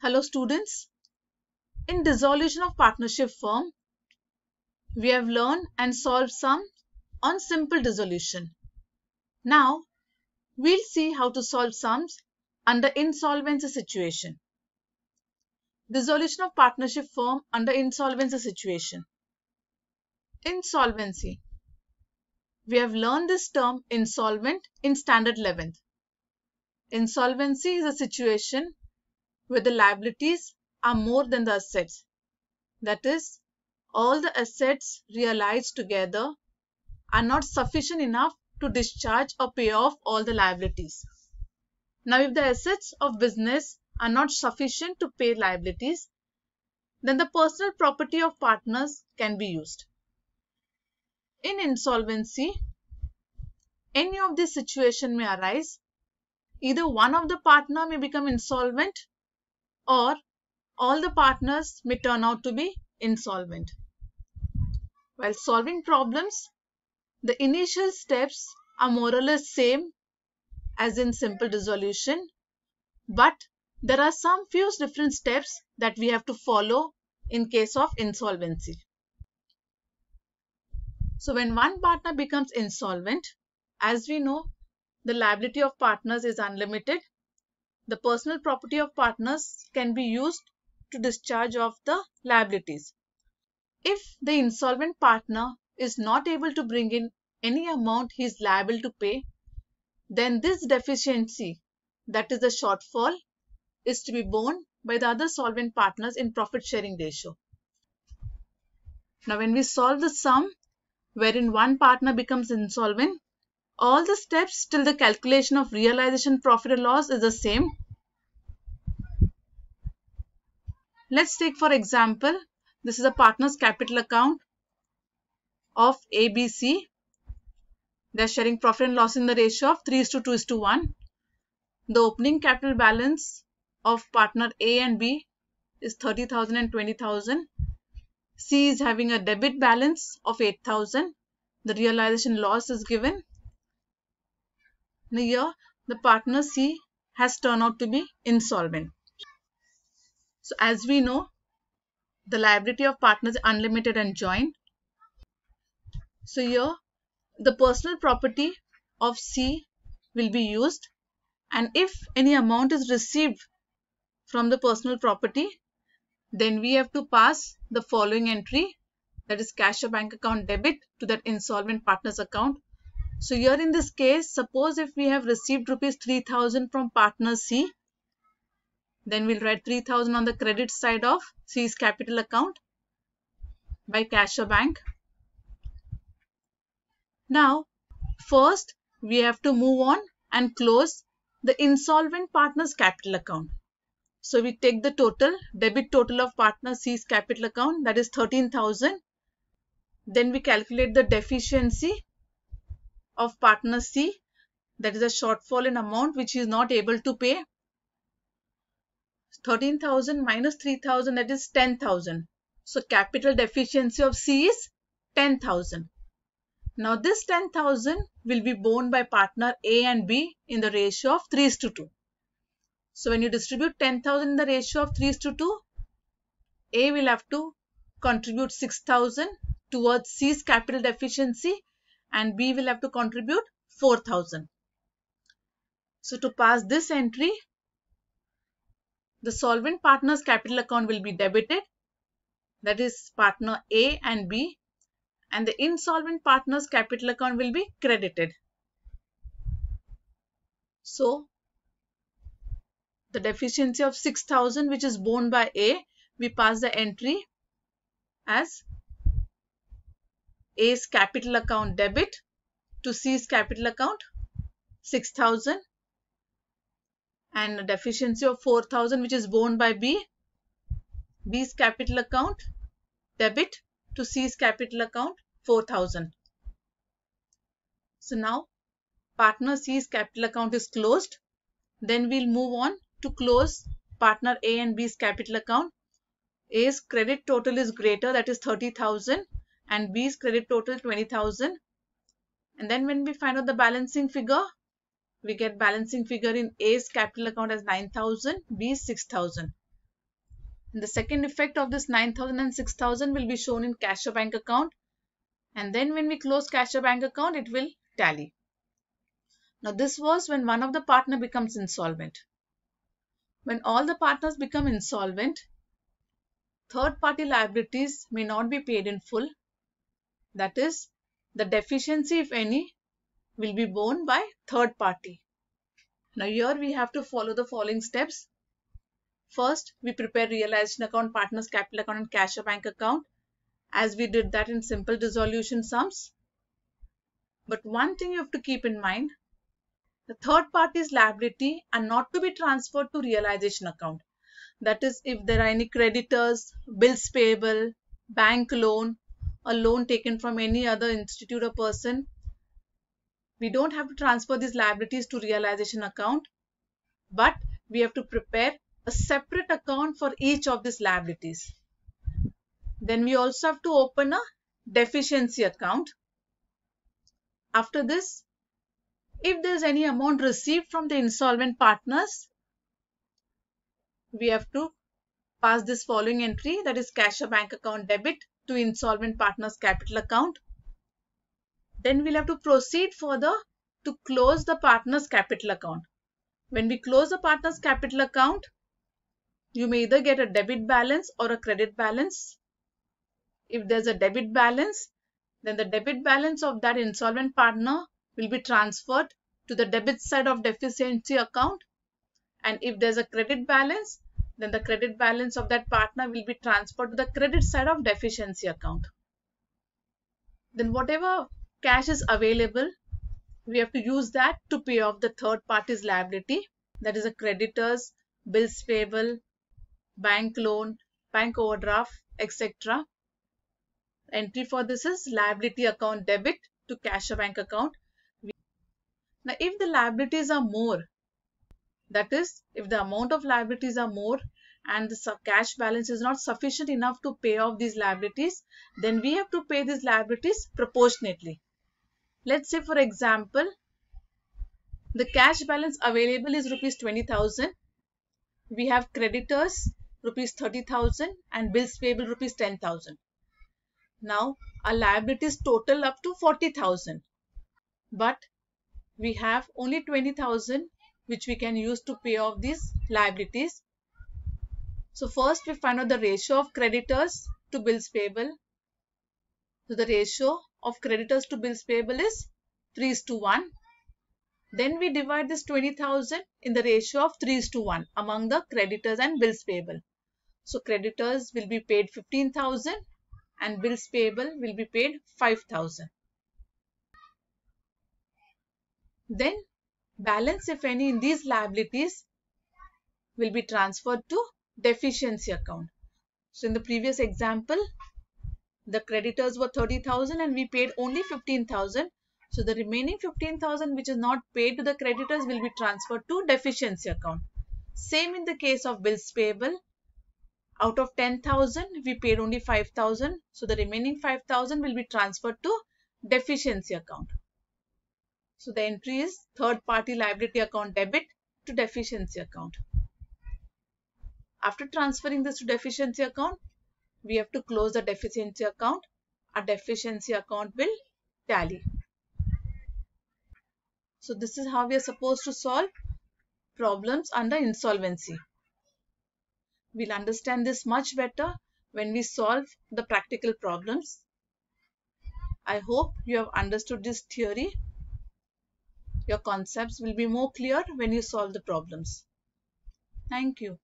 Hello students, in dissolution of partnership firm, we have learned and solved some on simple dissolution. Now, we'll see how to solve sums under insolvency situation. Dissolution of partnership firm under insolvency situation. Insolvency. We have learned this term insolvent in standard 11th. Insolvency is a situation where the liabilities are more than the assets. That is, all the assets realized together are not sufficient enough to discharge or pay off all the liabilities. Now, if the assets of business are not sufficient to pay liabilities, then the personal property of partners can be used. In insolvency, any of these situations may arise. Either one of the partner may become insolvent or all the partners may turn out to be insolvent. While solving problems, the initial steps are more or less same as in simple dissolution, but there are some few different steps that we have to follow in case of insolvency. So when one partner becomes insolvent, as we know, the liability of partners is unlimited. The personal property of partners can be used to discharge of the liabilities. If the insolvent partner is not able to bring in any amount he is liable to pay, then this deficiency, that is the shortfall, is to be borne by the other solvent partners in profit sharing ratio. Now, when we solve the sum wherein one partner becomes insolvent, all the steps till the calculation of realization profit or loss is the same. Let's take for example, this is a partner's capital account of ABC. They are sharing profit and loss in the ratio of 3:2:1. The opening capital balance of partner A and B is 30,000 and 20,000. C is having a debit balance of 8,000. The realization loss is given. Now here, the partner C has turned out to be insolvent. So as we know, the liability of partners is unlimited and joint. So here, the personal property of C will be used, and if any amount is received from the personal property, then we have to pass the following entry, that is cash or bank account debit to that insolvent partner's account. So here in this case, suppose if we have received rupees 3,000 from partner C, then we'll write 3,000 on the credit side of C's capital account by cash or bank. Now, first we have to move on and close the insolvent partner's capital account. So we take the total, debit total of partner C's capital account, that is 13,000. Then we calculate the deficiency of partner C, that is a shortfall in amount which he is not able to pay. 13,000 minus 3,000, that is 10,000. So capital deficiency of C is 10,000. Now this 10,000 will be borne by partner A and B in the ratio of 3:2. So when you distribute 10,000 in the ratio of 3:2, A will have to contribute 6,000 towards C's capital deficiency and B will have to contribute 4,000. So to pass this entry, the solvent partner's capital account will be debited, that is partner A and B, and the insolvent partner's capital account will be credited. So the deficiency of 6,000 which is borne by A, we pass the entry as A's capital account debit to C's capital account 6,000, and a deficiency of 4,000 which is borne by B, B's capital account debit to C's capital account 4,000. So now partner C's capital account is closed. Then we'll move on to close partner A and B's capital account. A's credit total is greater, that is 30,000, and B's credit total 20,000. And then when we find out the balancing figure, we get balancing figure in A's capital account as 9,000, B's 6,000. And the second effect of this 9,000 and 6,000 will be shown in cash or bank account. And then when we close cash or bank account, it will tally. Now this was when one of the partner becomes insolvent. When all the partners become insolvent, third-party liabilities may not be paid in full. That is, the deficiency, if any, will be borne by third party. Now here we have to follow the following steps. First, we prepare realization account, partners capital account and cash or bank account, as we did that in simple dissolution sums. But one thing you have to keep in mind, the third party's liability are not to be transferred to realization account. That is, if there are any creditors, bills payable, bank loan, or loan taken from any other institute or person, we don't have to transfer these liabilities to realization account, but we have to prepare a separate account for each of these liabilities. Then we also have to open a deficiency account. After this, if there is any amount received from the insolvent partners, we have to pass this following entry, that is cash or bank account debit to insolvent partners capital account. Then we'll have to proceed further to close the partners capital account. When we close the partners capital account, you may either get a debit balance or a credit balance. If there's a debit balance, then the debit balance of that insolvent partner will be transferred to the debit side of deficiency account. And if there's a credit balance, then the credit balance of that partner will be transferred to the credit side of deficiency account. Then whatever cash is available, we have to use that to pay off the third party's liability. That is the creditors, bills payable, bank loan, bank overdraft, etc. Entry for this is liability account debit to cash or bank account. Now, if the liabilities are more, that is, if the amount of liabilities are more and the cash balance is not sufficient enough to pay off these liabilities, then we have to pay these liabilities proportionately. Let's say, for example, the cash balance available is rupees 20,000. We have creditors rupees 30,000 and bills payable rupees 10,000. Now, our liabilities total up to 40,000. But we have only 20,000 which we can use to pay off these liabilities. So first we find out the ratio of creditors to bills payable. So the ratio of creditors to bills payable is 3:1. Then we divide this 20,000 in the ratio of 3:1 among the creditors and bills payable. So creditors will be paid 15,000 and bills payable will be paid 5,000. Then balance, if any, in these liabilities will be transferred to deficiency account. So in the previous example, the creditors were 30,000 and we paid only 15,000. So the remaining 15,000 which is not paid to the creditors will be transferred to deficiency account. Same in the case of bills payable. Out of 10,000, we paid only 5,000. So the remaining 5,000 will be transferred to deficiency account. So the entry is third party liability account debit to deficiency account. After transferring this to deficiency account, we have to close the deficiency account. Our deficiency account will tally. So this is how we are supposed to solve problems under insolvency. We'll understand this much better when we solve the practical problems. I hope you have understood this theory. Your concepts will be more clear when you solve the problems. Thank you.